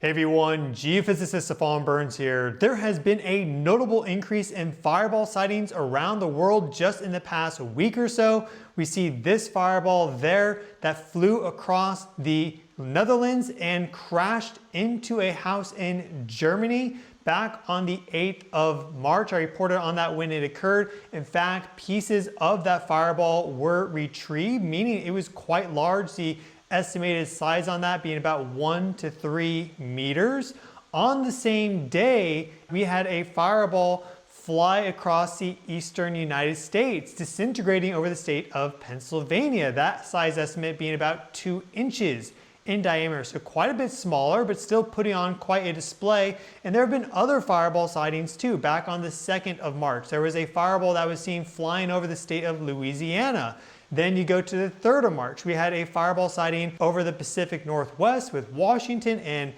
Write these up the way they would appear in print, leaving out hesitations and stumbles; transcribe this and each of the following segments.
Hey everyone, Geophysicist Stefan Burns here. There has been a notable increase in fireball sightings around the world just in the past week or so. We see this fireball there that flew across the Netherlands and crashed into a house in Germany back on the 8th of March. I reported on that when it occurred. In fact, pieces of that fireball were retrieved, meaning it was quite large. The estimated size on that being about 1 to 3 meters. On the same day, we had a fireball fly across the eastern United States, disintegrating over the state of Pennsylvania. That size estimate being about 2 inches in diameter, so quite a bit smaller, but still putting on quite a display. And there have been other fireball sightings too. Back on the 2nd of March, there was a fireball that was seen flying over the state of Louisiana. Then you go to the 3rd of March, we had a fireball sighting over the Pacific Northwest with Washington and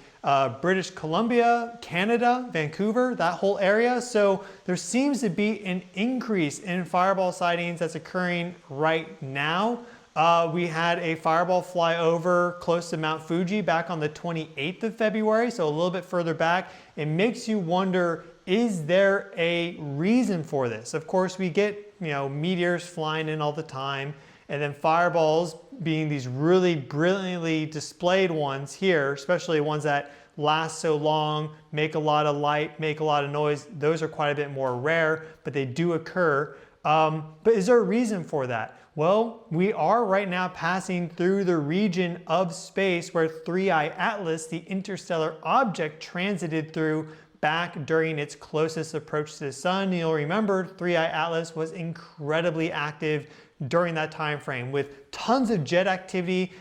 British Columbia, Canada, Vancouver, that whole area. So there seems to be an increase in fireball sightings that's occurring right now. We had a fireball fly over close to Mount Fuji back on the 28th of February, so a little bit further back. It makes you wonder, is there a reason for this? Of course, we get meteors flying in all the time, and then fireballs being these really brilliantly displayed ones here, especially ones that last so long, make a lot of light, make a lot of noise. Those are quite a bit more rare, but they do occur. But is there a reason for that? Well, we are right now passing through the region of space where 3I Atlas, the interstellar object, transited through back during its closest approach to the sun. You'll remember 3I Atlas was incredibly active during that time frame with tons of jet activity,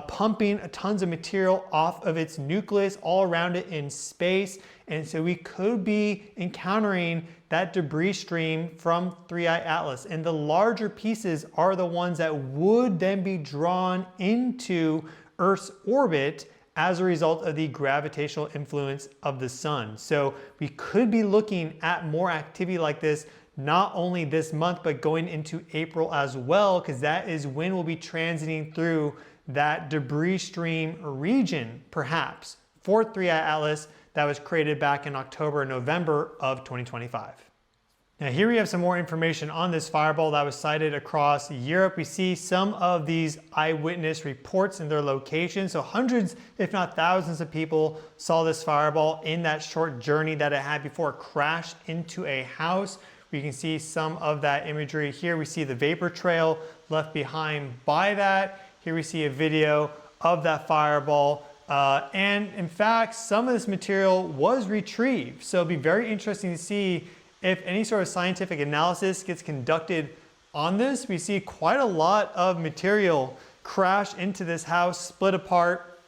pumping tons of material off of its nucleus all around it in space. And so we could be encountering that debris stream from 3I Atlas. And the larger pieces are the ones that would then be drawn into Earth's orbit as a result of the gravitational influence of the sun. So we could be looking at more activity like this, not only this month, but going into April as well, because that is when we'll be transiting through that debris stream region, perhaps, for 3I Atlas that was created back in October and November of 2025. Now here we have some more information on this fireball that was sighted across Europe. We see some of these eyewitness reports and their location. So hundreds, if not thousands of people saw this fireball in that short journey that it had before it crashed into a house. We can see some of that imagery here. We see the vapor trail left behind by that. Here we see a video of that fireball. And in fact, some of this material was retrieved. So it'll be very interesting to see if any sort of scientific analysis gets conducted on this. We see quite a lot of material crash into this house, split apart.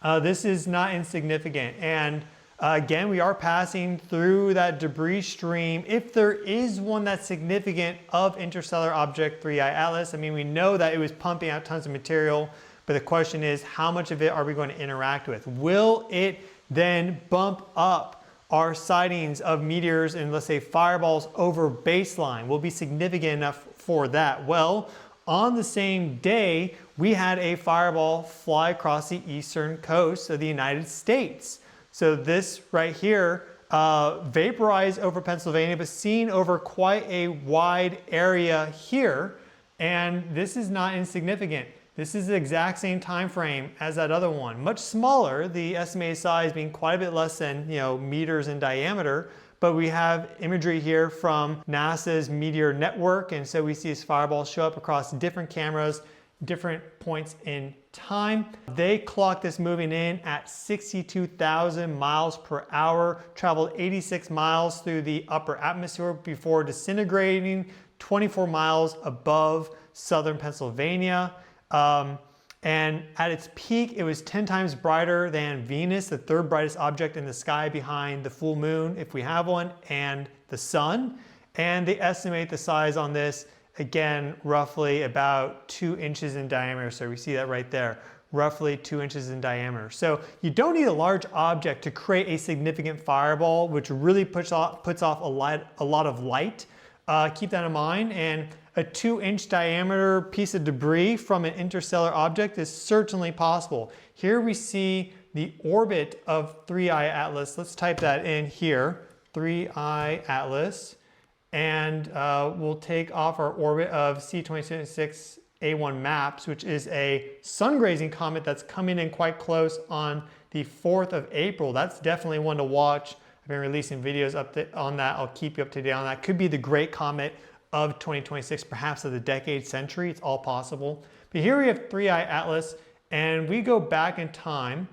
This is not insignificant. And again, we are passing through that debris stream. If there is one that's significant of Interstellar Object 3I Atlas, I mean, we know that it was pumping out tons of material, but the question is, how much of it are we going to interact with? Will it then bump up our sightings of meteors and, let's say, fireballs over baseline? Will be significant enough for that? Well, on the same day, we had a fireball fly across the eastern coast of the United States. So this right here vaporized over Pennsylvania, but seen over quite a wide area here. And this is not insignificant. This is the exact same time frame as that other one, much smaller, the estimated size being quite a bit less than meters in diameter. But we have imagery here from NASA's Meteor Network, and so we see this fireball show up across different cameras, different points in time. They clocked this moving in at 62,000 miles per hour, traveled 86 miles through the upper atmosphere before disintegrating 24 miles above southern Pennsylvania. And at its peak, it was 10 times brighter than Venus, the 3rd brightest object in the sky behind the full moon, if we have one, and the sun. And they estimate the size on this, again, roughly about 2 inches in diameter. So we see that right there, roughly 2 inches in diameter. So you don't need a large object to create a significant fireball, which really puts off a lot of light. Keep that in mind. And a 2-inch diameter piece of debris from an interstellar object is certainly possible. Here we see the orbit of 3I Atlas. Let's type that in here, 3I Atlas. And we'll take off our orbit of C2076A1 MAPS, which is a sun-grazing comet that's coming in quite close on the 4th of April. That's definitely one to watch. I've been releasing videos on that. I'll keep you up to date on that. Could be the great comet of 2026, perhaps of the decade, century. It's all possible. But here we have 3I Atlas, and we go back in time.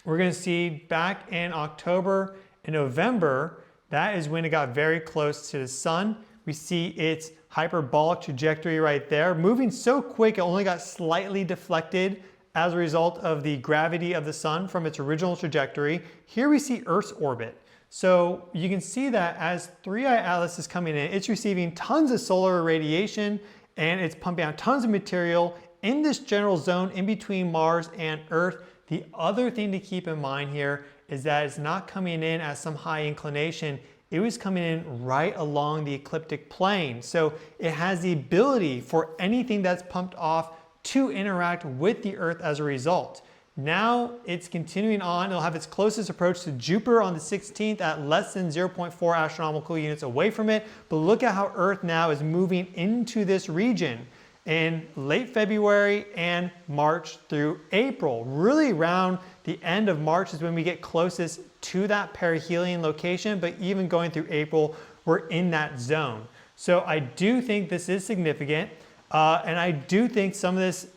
We're going to see back in October and November, that is when it got very close to the sun. We see its hyperbolic trajectory right there, moving so quick it only got slightly deflected as a result of the gravity of the sun from its original trajectory. Here we see Earth's orbit. So you can see that as 3I Atlas is coming in, it's receiving tons of solar radiation and it's pumping out tons of material in this general zone in between Mars and Earth. The other thing to keep in mind here is that it's not coming in at some high inclination. It was coming in right along the ecliptic plane. So it has the ability for anything that's pumped off to interact with the Earth as a result. Now it's continuing on. It'll have its closest approach to Jupiter on the 16th at less than 0.4 astronomical units away from it. But look at how Earth now is moving into this region in late February and March through April. Really around the end of March is when we get closest to that perihelion location, but even going through April, we're in that zone. So I do think this is significant. And I do think some of this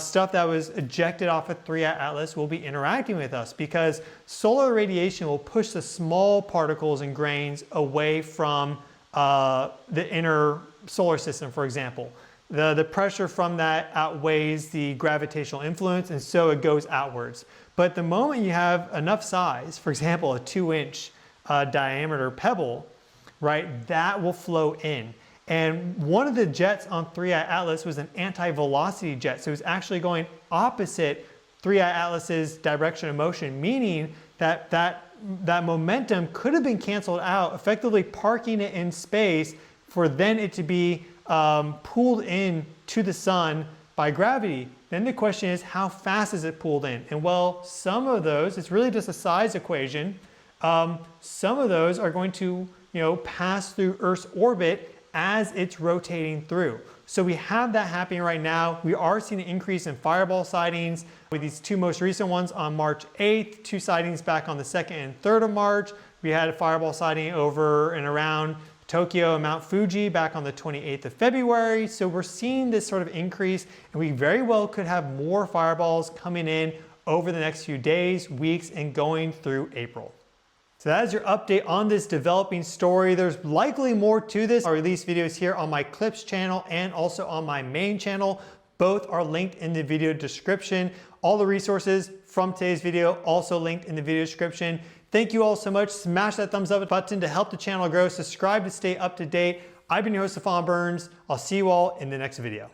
stuff that was ejected off of 3I Atlas will be interacting with us, because solar radiation will push the small particles and grains away from the inner solar system, for example. The pressure from that outweighs the gravitational influence, and so it goes outwards. But the moment you have enough size, for example, a 2-inch diameter pebble, right, that will flow in. And one of the jets on 3I Atlas was an anti-velocity jet. So it was actually going opposite 3I Atlas's direction of motion, meaning that that momentum could have been canceled out, effectively parking it in space for then it to be pulled in to the sun by gravity. Then the question is, how fast is it pulled in? And well, some of those, it's really just a size equation. Some of those are going to, pass through Earth's orbit as it's rotating through. So we have that happening right now. We are seeing an increase in fireball sightings with these two most recent ones on March 8th, 2 sightings back on the 2nd and 3rd of March. We had a fireball sighting over and around Tokyo and Mount Fuji back on the 28th of February. So we're seeing this sort of increase, and we very well could have more fireballs coming in over the next few days, weeks, and going through April. So that is your update on this developing story. There's likely more to this. I'll release videos here on my Clips channel and also on my main channel. Both are linked in the video description. All the resources from today's video also linked in the video description. Thank you all so much. Smash that thumbs up button to help the channel grow. Subscribe to stay up to date. I've been your host, Stefan Burns. I'll see you all in the next video.